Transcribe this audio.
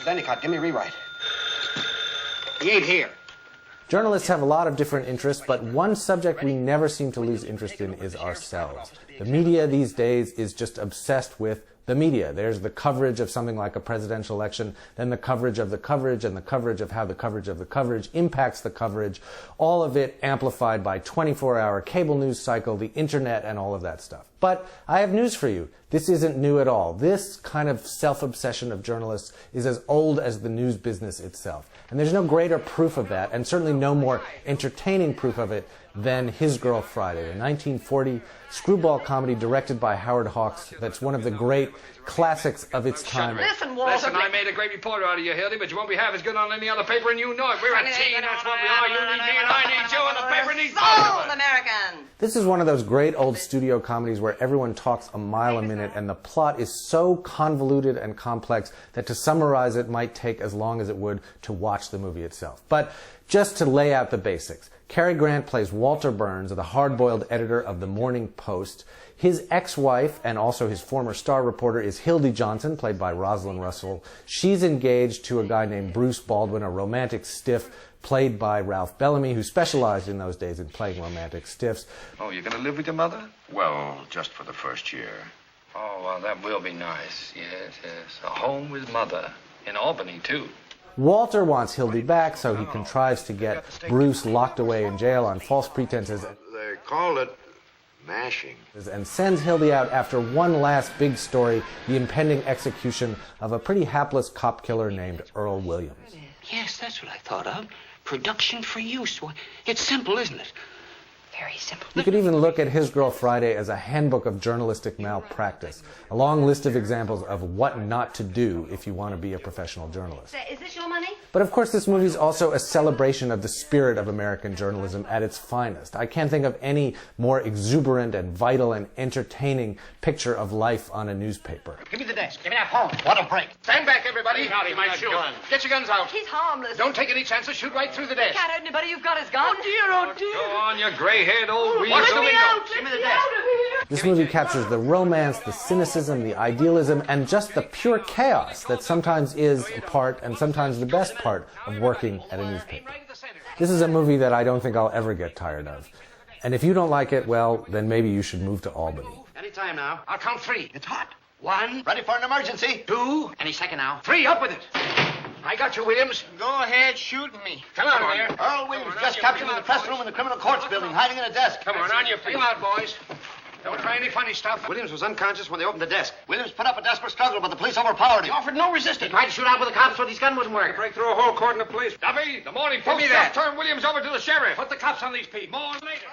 Mrs. Endicott, give me a rewrite. He ain't here. Journalists have a lot of different interests, but one subject we never seem to lose interest in is ourselves. The media these days is just obsessed with the media. There's the coverage of something like a presidential election, then the coverage of the coverage, and the coverage of how the coverage of the coverage impacts the coverage, all of it amplified by 24-hour cable news cycle, the internet, and all of that stuff. But I have news for you. This isn't new at all. This kind of self-obsession of journalists is as old as the news business itself. And there's no greater proof of that, and certainly no more entertaining proof of it than His Girl Friday, a 1940 screwball comedy directed by Howard Hawks that's one of the great classics of its time. Listen, Walter. Listen, I made a great reporter out of you, Hildy, but you won't be half as good on any other paper, and you know it. We're a team, that's what we are. You need me, and I need you, and the paper needs both of us. American. This is one of those great old studio comedies where everyone talks a mile a minute, and the plot is so convoluted and complex that to summarize it might take as long as it would to watch the movie itself. But just to lay out the basics. Cary Grant plays Walter Burns, the hard-boiled editor of the Morning Post. His ex-wife, and also his former star reporter, is Hildy Johnson, played by Rosalind Russell. She's engaged to a guy named Bruce Baldwin, a romantic stiff, played by Ralph Bellamy, who specialized in those days in playing romantic stiffs. Oh, you're going to live with your mother? Well, just for the first year. Oh, well, that will be nice. Yes, yes. A home with mother. In Albany, too. Walter wants Hildy back, so he contrives to get Bruce locked away in jail on false pretenses. They called it mashing. And sends Hildy out after one last big story, the impending execution of a pretty hapless cop killer named Earl Williams. Yes, that's what I thought of. Production for use. It's simple, isn't it? Very simple. You could even look at His Girl Friday as a handbook of journalistic malpractice, a long list of examples of what not to do if you want to be a professional journalist. Is this your money? But of course this movie is also a celebration of the spirit of American journalism at its finest. I can't think of any more exuberant and vital and entertaining picture of life on a newspaper. Give me the desk. Give me that phone. What a break. Stand back, everybody. He might shoot. Get your guns out. He's harmless. Don't take any chances. Shoot right through the desk. Can't hurt anybody. You've got his gun. Oh, dear, oh, dear. Go on, you gray-haired old weasel. Watch the window. Give me the desk. This movie captures the romance, the cynicism, the idealism, and just the pure chaos that sometimes is a part, and sometimes the best part, of working at a newspaper. This is a movie that I don't think I'll ever get tired of. And if you don't like it, well, then maybe you should move to Albany. Any time now. I'll count three. It's hot. 1. Ready for an emergency. 2. Any second now. 3. Up with it. I got you, Williams. Go ahead, shoot me. Come on, there. Earl Williams just captured in the press room in the criminal courts building, hiding in a desk. Come on your feet. Come out, boys. Don't try any funny stuff. Williams was unconscious when they opened the desk. Williams put up a desperate struggle, but the police overpowered him. He offered no resistance. He tried to shoot out with the cops, but his gun wouldn't work. Break through a whole cordon of police. Duffy, the Morning Post me that. just turned Williams over to the sheriff. Put the cops on these people. More later.